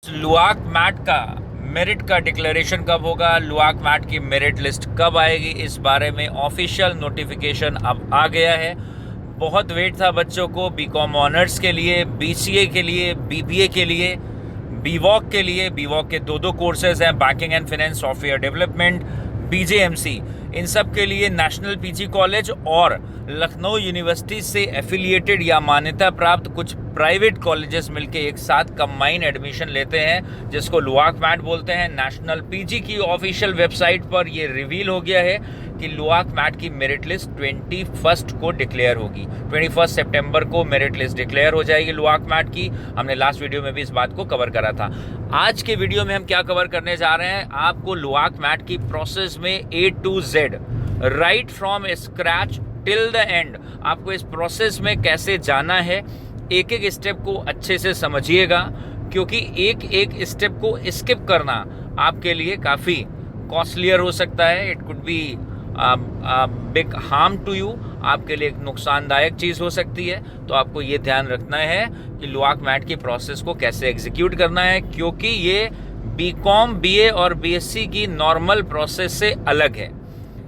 लुआक mat का merit का declaration कब होगा, लुआक मैट की मेरिट लिस्ट कब आएगी, इस बारे में ऑफिशियल नोटिफिकेशन अब आ गया है। बहुत वेट था बच्चों को बीकॉम ऑनर्स के लिए, बीसीए के लिए, बीबीए के लिए, बीवॉक के लिए। बीवॉक के दो कोर्सेज हैं, banking and finance, software development, BJMC. इन सब के लिए नेशनल पीजी कॉलेज और लखनऊ यूनिवर्सिटी से एफिलिएटेड या मान्यता प्राप्त कुछ प्राइवेट कॉलेजेस मिलके एक साथ कंबाइन एडमिशन लेते हैं, जिसको लुआक मैट बोलते हैं। नेशनल पीजी की ऑफिशियल वेबसाइट पर ये रिवील हो गया है कि लुआक मैट की मेरिट लिस्ट 21 को डिक्लेयर होगी। 21 सितंबर को मेरिट लिस्ट डिक्लेयर हो जाएगी लुआक मैट की। हमने लास्ट वीडियो में भी इस बात को कवर करा था। आज के वीडियो में हम क्या कवर करने जा रहे हैं, आपको लुआक मैट की प्रोसेस में A to Z right from scratch till the end, आपको इस प्रोसेस में कैसे जाना है, एक एक स्टेप को अच्छे से समझिएगा, क्योंकि एक एक स्टेप को स्किप करना आपके लिए काफ़ी कॉस्टलियर हो सकता है। It could be big harm to you, आपके लिए एक नुकसानदायक चीज़ हो सकती है। तो आपको ये ध्यान रखना है कि लुआक मैट की प्रोसेस को कैसे एग्जीक्यूट करना है, क्योंकि ये बीकॉम, बीए और बीएससी की नॉर्मल प्रोसेस से अलग है।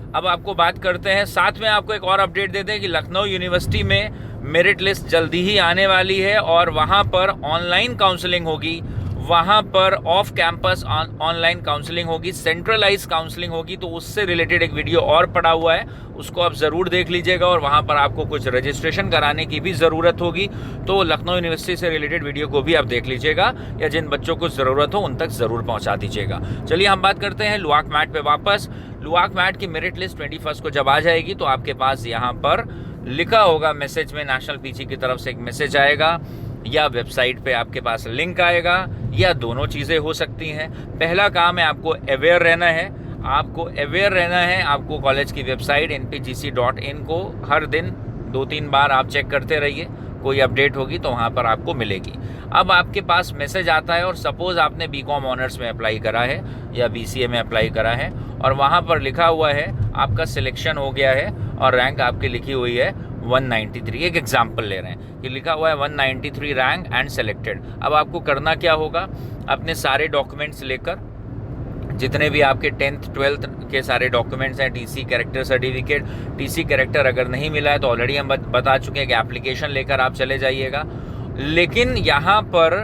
अब आपको बात करते हैं, साथ में आपको एक और अपडेट दे दें कि लखनऊ यूनिवर्सिटी में मेरिट लिस्ट जल्दी ही आने वाली है और वहाँ पर ऑनलाइन काउंसलिंग होगी, वहाँ पर ऑफ कैंपस ऑनलाइन काउंसलिंग होगी, सेंट्रलाइज काउंसलिंग होगी। तो उससे रिलेटेड एक वीडियो और पड़ा हुआ है, उसको आप ज़रूर देख लीजिएगा। और वहाँ पर आपको कुछ रजिस्ट्रेशन कराने की भी ज़रूरत होगी, तो लखनऊ यूनिवर्सिटी से रिलेटेड वीडियो को भी आप देख लीजिएगा, या जिन बच्चों को ज़रूरत हो उन तक ज़रूर पहुँचा दीजिएगा। चलिए हम बात करते हैं लुआक मैट पे वापस। लुआक मैट की मेरिट लिस्ट 21 को जब आ जाएगी तो आपके पास यहाँ पर लिखा होगा मैसेज में, नेशनल पीजी की तरफ से एक मैसेज आएगा या वेबसाइट पे आपके पास लिंक आएगा, या दोनों चीज़ें हो सकती हैं। पहला काम है आपको अवेयर रहना है, आपको कॉलेज की वेबसाइट npgc.in को हर दिन 2-3 बार आप चेक करते रहिए, कोई अपडेट होगी तो वहाँ पर आपको मिलेगी। अब आपके पास मैसेज आता है और सपोज़ आपने बीकॉम ऑनर्स में अप्लाई करा है या बीसीए में अप्लाई करा है और वहाँ पर लिखा हुआ है आपका सिलेक्शन हो गया है और रैंक आपकी लिखी हुई है 193। एक एग्जाम्पल ले रहे हैं कि लिखा हुआ है 193 रैंक एंड सेलेक्टेड। अब आपको करना क्या होगा, अपने सारे डॉक्यूमेंट्स लेकर, जितने भी आपके 10th 12th के सारे डॉक्यूमेंट्स हैं, TC, character certificate, TC character अगर नहीं मिला है तो ऑलरेडी हम बता चुके हैं कि एप्लीकेशन लेकर आप चले जाइएगा। लेकिन यहाँ पर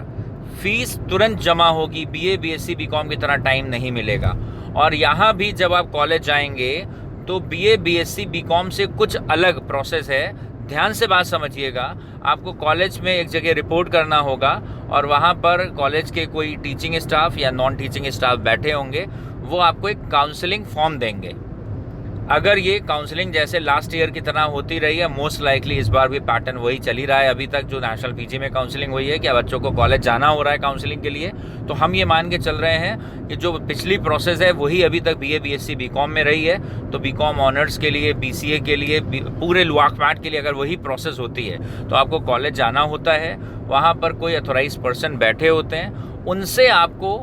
फीस तुरंत जमा होगी, बीए, बीएससी, बीकॉम की तरह टाइम नहीं मिलेगा। और यहाँ भी जब आप कॉलेज जाएंगे तो बीए, बीएससी, बीकॉम से कुछ अलग प्रोसेस है। ध्यान से बात समझिएगा, आपको कॉलेज में एक जगह रिपोर्ट करना होगा और वहाँ पर कॉलेज के कोई टीचिंग स्टाफ या नॉन टीचिंग स्टाफ बैठे होंगे, वो आपको एक काउंसलिंग फॉर्म देंगे। अगर ये काउंसलिंग जैसे लास्ट ईयर की तरह होती रही है, मोस्ट लाइकली इस बार भी पैटर्न वही चल ही रहा है अभी तक जो नेशनल पीजी में काउंसलिंग हुई है, कि बच्चों को कॉलेज जाना हो रहा है काउंसलिंग के लिए, तो हम ये मान के चल रहे हैं कि जो पिछली प्रोसेस है वही अभी तक बीए, बीएससी, बीकॉम में रही है। तो बीकॉम ऑनर्स के लिए, बीसीए के लिए, पूरे लुआक मैट के लिए अगर वही प्रोसेस होती है तो आपको कॉलेज जाना होता है, वहाँ पर कोई अथोराइज पर्सन बैठे होते हैं, उनसे आपको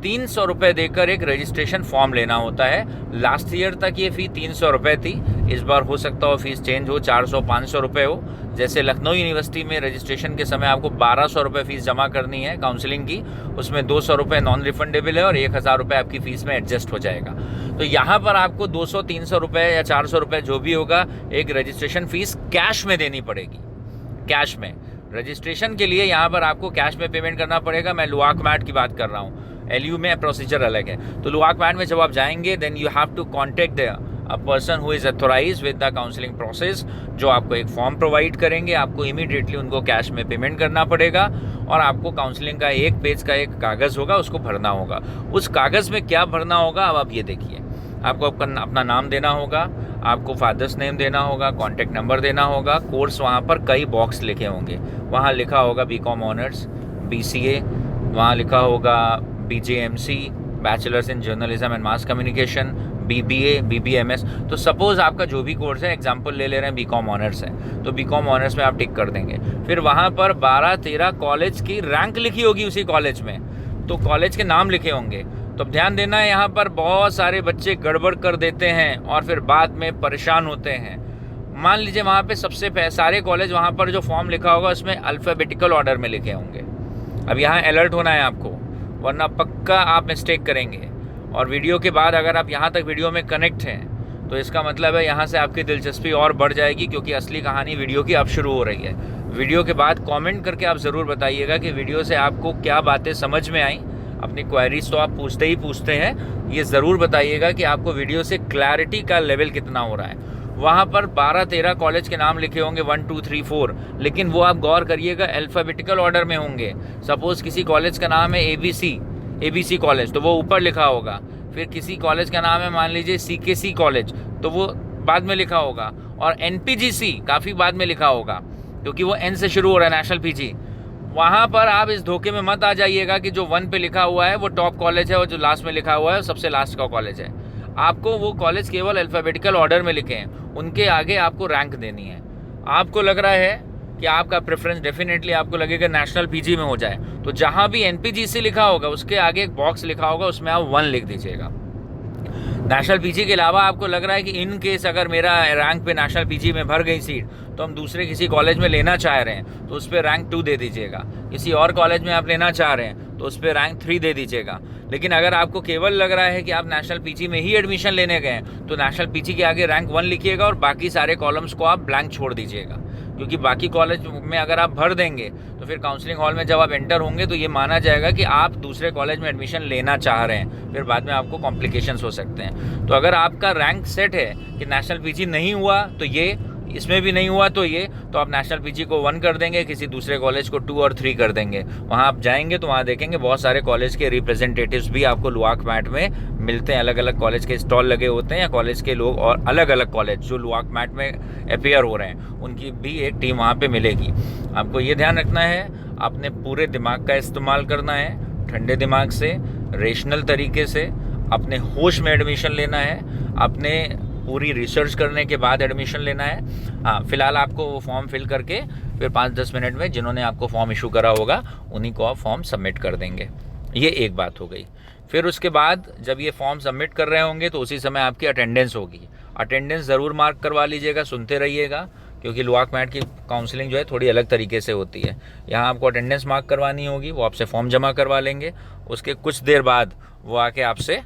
300 रुपये देकर एक रजिस्ट्रेशन फॉर्म लेना होता है। लास्ट ईयर तक ये फ़ी 300 रुपये थी, इस बार हो सकता हो फीस चेंज हो, 400-500 रुपये हो। जैसे लखनऊ यूनिवर्सिटी में रजिस्ट्रेशन के समय आपको 1200 रुपये फ़ीस जमा करनी है काउंसलिंग की, उसमें 200 रुपये नॉन रिफंडेबल है और 1000 रुपये आपकी फ़ीस में एडजस्ट हो जाएगा। तो यहाँ पर आपको 200-300 रुपये या 400 रुपये जो भी होगा, एक रजिस्ट्रेशन फ़ीस कैश में देनी पड़ेगी। कैश में रजिस्ट्रेशन के लिए यहाँ पर आपको कैश में पेमेंट करना पड़ेगा। मैं लुआक मैट की बात कर रहा हूँ, एलयू में प्रोसीजर अलग है। तो लुआक मैट में जब आप जाएंगे then you have to contact a person who is authorise with the counselling process, जो आपको एक फॉर्म प्रोवाइड करेंगे। आपको इमीडिएटली उनको कैश में पेमेंट करना पड़ेगा और आपको काउंसलिंग का एक पेज का एक कागज़ होगा, उसको भरना होगा। उस कागज़ में क्या भरना होगा, अब आप ये देखिए, आपको अपना नाम देना होगा, आपको फादर्स नेम देना होगा, कॉन्टैक्ट नंबर देना होगा, कोर्स वहाँ पर कई बॉक्स लिखे होंगे, वहाँ लिखा होगा बीकॉम ऑनर्स, बीसीए, वहाँ लिखा होगा BJMC, bachelors in journalism and mass communication, BBA, BBMS. तो सपोज आपका जो भी कोर्स है, एग्जांपल ले ले रहे हैं बीकॉम ऑनर्स है, तो बीकॉम ऑनर्स में आप टिक कर देंगे। फिर वहाँ पर 12-13 कॉलेज की रैंक लिखी होगी उसी कॉलेज में, तो कॉलेज के नाम लिखे होंगे। तो ध्यान देना है, यहाँ पर बहुत सारे बच्चे गड़बड़ कर देते हैं और फिर बाद में परेशान होते हैं। मान लीजिए वहाँ पे सबसे सारे कॉलेज, वहाँ पर जो फॉर्म लिखा होगा उसमें अल्फ़ाबेटिकल ऑर्डर में लिखे होंगे। अब यहाँ अलर्ट होना है आपको, वरना पक्का आप मिस्टेक करेंगे। और वीडियो के बाद अगर आप यहाँ तक वीडियो में कनेक्ट हैं तो इसका मतलब है यहाँ से आपकी दिलचस्पी और बढ़ जाएगी, क्योंकि असली कहानी वीडियो की अब शुरू हो रही है। वीडियो के बाद कमेंट करके आप ज़रूर बताइएगा कि वीडियो से आपको क्या बातें समझ में आई। अपनी क्वेरीज तो आप पूछते ही पूछते हैं, ये ज़रूर बताइएगा कि आपको वीडियो से क्लैरिटी का लेवल कितना हो रहा है। वहाँ पर 12-13 कॉलेज के नाम लिखे होंगे 1 2 3 4, लेकिन वो आप गौर करिएगा अल्फ़ाबेटिकल ऑर्डर में होंगे। सपोज़ किसी कॉलेज का नाम है ABC कॉलेज, तो वो ऊपर लिखा होगा। फिर किसी कॉलेज का नाम है मान लीजिए CKC कॉलेज, तो वो बाद में लिखा होगा। और NPGC काफ़ी बाद में लिखा होगा, क्योंकि वो N से शुरू हो रहा है, नेशनल PG। वहाँ पर आप इस धोखे में मत आ जाइएगा कि जो 1 पे लिखा हुआ है वो टॉप कॉलेज है और जो लास्ट में लिखा हुआ है सबसे लास्ट का कॉलेज है। आपको वो कॉलेज केवल अल्फ़ाबेटिकल ऑर्डर में लिखे हैं, उनके आगे आपको रैंक देनी है। आपको लग रहा है कि आपका प्रेफरेंस डेफिनेटली आपको लगेगा नेशनल PG में हो जाए, तो जहाँ भी NPGC लिखा होगा उसके आगे एक बॉक्स लिखा होगा, उसमें आप 1 लिख दीजिएगा। नेशनल PG के अलावा आपको लग रहा है कि इन केस अगर मेरा रैंक पे नेशनल PG में भर गई सीट तो हम दूसरे किसी कॉलेज में लेना चाह रहे हैं, तो उस पर रैंक 2 दे दीजिएगा। किसी और कॉलेज में आप लेना चाह रहे हैं तो उस पर रैंक 3 दे दीजिएगा। लेकिन अगर आपको केवल लग रहा है कि आप नेशनल PG में ही एडमिशन लेने गए हैं तो नेशनल PG के आगे रैंक 1 लिखिएगा और बाकी सारे कॉलम्स को आप ब्लैंक छोड़ दीजिएगा। क्योंकि बाकी कॉलेज में अगर आप भर देंगे तो फिर काउंसलिंग हॉल में जब आप एंटर होंगे तो ये माना जाएगा कि आप दूसरे कॉलेज में एडमिशन लेना चाह रहे हैं, फिर बाद में आपको कॉम्प्लिकेशंस हो सकते हैं। तो अगर आपका रैंक सेट है कि नेशनल PG नहीं हुआ तो ये, इसमें भी नहीं हुआ तो ये, तो आप नेशनल PG को 1 कर देंगे, किसी दूसरे कॉलेज को 2 और 3 कर देंगे। वहाँ आप जाएंगे तो वहाँ देखेंगे बहुत सारे कॉलेज के रिप्रेजेंटेटिव्स भी आपको लुआक मैट में मिलते हैं। अलग अलग कॉलेज के स्टॉल लगे होते हैं या कॉलेज के लोग, और अलग अलग कॉलेज जो लुआक मैट में अपेयर हो रहे हैं उनकी भी एक टीम वहाँ पे मिलेगी। आपको ये ध्यान रखना है, आपने पूरे दिमाग का इस्तेमाल करना है, ठंडे दिमाग से, रेशनल तरीके से, अपने होश में एडमिशन लेना है, अपने पूरी रिसर्च करने के बाद एडमिशन लेना है। हाँ, फिलहाल आपको वो फॉर्म फिल करके फिर 5-10 मिनट में जिन्होंने आपको फॉर्म इशू करा होगा उन्हीं को आप फॉर्म सबमिट कर देंगे। ये एक बात हो गई। फिर उसके बाद जब ये फॉर्म सबमिट कर रहे होंगे तो उसी समय आपकी अटेंडेंस होगी। अटेंडेंस ज़रूर मार्क करवा लीजिएगा, सुनते रहिएगा, क्योंकि लुआक मैट की काउंसलिंग जो है थोड़ी अलग तरीके से होती है। यहाँ आपको अटेंडेंस मार्क करवानी होगी, वो आपसे फॉर्म जमा करवा लेंगे। उसके कुछ देर बाद वो आके आपसे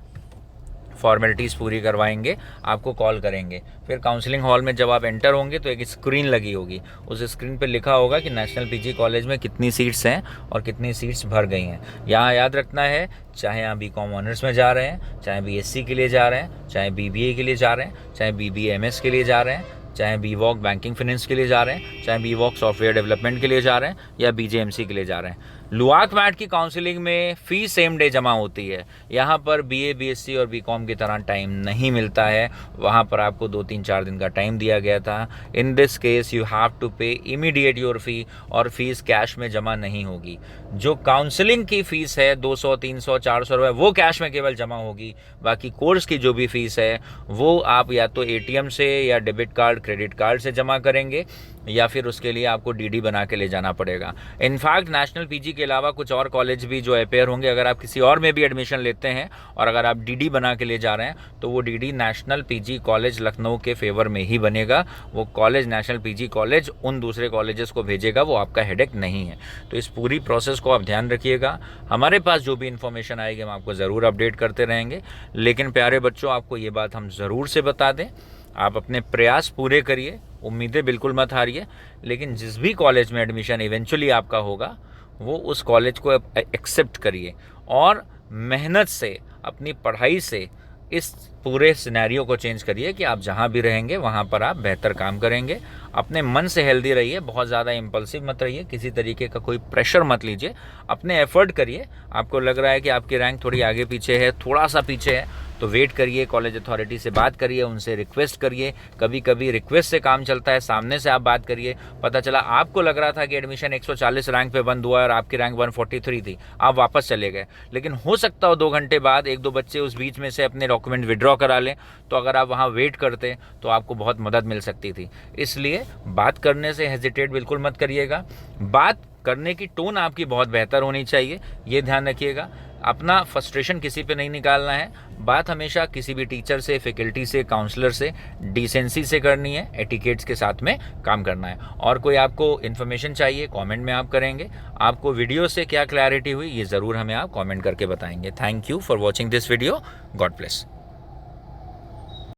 फॉर्मेलिटीज़ पूरी करवाएंगे, आपको कॉल करेंगे। फिर काउंसलिंग हॉल में जब आप एंटर होंगे तो एक स्क्रीन लगी होगी, उस स्क्रीन पे लिखा होगा कि नेशनल PG कॉलेज में कितनी सीट्स हैं और कितनी सीट्स भर गई हैं। यहाँ याद रखना है, चाहे आप BCom ऑनर्स में जा रहे हैं, चाहे BSc के लिए जा रहे हैं, चाहे BBA के लिए जा रहे हैं, चाहे BBA MS के लिए जा रहे हैं, चाहे BVOC बैंकिंग फाइनेंस के लिए जा रहे हैं, चाहे BVOC सॉफ्टवेयर डेवलपमेंट के लिए जा रहे हैं या BJMC के लिए जा रहे हैं, लुआक मैट की काउंसलिंग में फ़ीस सेम डे जमा होती है। यहाँ पर BA BSc और BCom की तरह टाइम नहीं मिलता है, वहाँ पर आपको 2-3-4 दिन का टाइम दिया गया था। In this case you have to pay immediate your fee, और फीस कैश में जमा नहीं होगी। जो काउंसलिंग की फ़ीस है 200, 300, 400 रुपये वो कैश में केवल जमा होगी। बाकी कोर्स की जो भी फ़ीस है वो आप या तो ATM से या डेबिट कार्ड, क्रेडिट कार्ड से जमा करेंगे, या फिर उसके लिए आपको DD बना के ले जाना पड़ेगा। इनफैक्ट नेशनल PG के अलावा कुछ और कॉलेज भी जो अपेयर होंगे, अगर आप किसी और में भी एडमिशन लेते हैं और अगर आप DD बना के ले जा रहे हैं तो वो DD national PG college Lucknow के फेवर में ही बनेगा। वो कॉलेज नेशनल PG कॉलेज उन दूसरे कॉलेजेस को भेजेगा, वो आपका हेडेक नहीं है। तो इस पूरी प्रोसेस को आप ध्यान रखिएगा। हमारे पास जो भी इन्फॉर्मेशन आएगी हम आपको ज़रूर अपडेट करते रहेंगे। लेकिन प्यारे बच्चों, आपको ये बात हम ज़रूर से बता दें, आप अपने प्रयास पूरे करिए, उम्मीदें बिल्कुल मत हारिए, लेकिन जिस भी कॉलेज में एडमिशन इवेंचुअली आपका होगा वो उस कॉलेज को एक्सेप्ट करिए और मेहनत से, अपनी पढ़ाई से इस पूरे सिनेरियो को चेंज करिए कि आप जहाँ भी रहेंगे वहाँ पर आप बेहतर काम करेंगे। अपने मन से हेल्दी रहिए, बहुत ज़्यादा इम्पल्सिव मत रहिए, किसी तरीके का कोई प्रेशर मत लीजिए, अपने एफर्ट करिए। आपको लग रहा है कि आपकी रैंक थोड़ी आगे पीछे है, थोड़ा सा पीछे है, तो वेट करिए, कॉलेज अथॉरिटी से बात करिए, उनसे रिक्वेस्ट करिए। कभी कभी रिक्वेस्ट से काम चलता है, सामने से आप बात करिए। पता चला आपको लग रहा था कि एडमिशन 140 रैंक पे बंद हुआ है और आपकी रैंक 143 थी, आप वापस चले गए, लेकिन हो सकता हो 2 घंटे बाद 1-2 बच्चे उस बीच में से अपने डॉक्यूमेंट विड्रॉ करा लें, तो अगर आप वहाँ वेट करते तो आपको बहुत मदद मिल सकती थी। इसलिए बात करने से हेजिटेट बिल्कुल मत करिएगा। बात करने की टोन आपकी बहुत बेहतर होनी चाहिए, ये ध्यान रखिएगा। अपना फ्रस्ट्रेशन किसी पे नहीं निकालना है, बात हमेशा किसी भी टीचर से, फैकल्टी से, काउंसलर से डिसेंसी से करनी है, एटिकेट्स के साथ में काम करना है। और कोई आपको इन्फॉर्मेशन चाहिए कमेंट में आप करेंगे, आपको वीडियो से क्या क्लैरिटी हुई ये ज़रूर हमें आप कमेंट करके बताएंगे। Thank you for watching this video, God bless.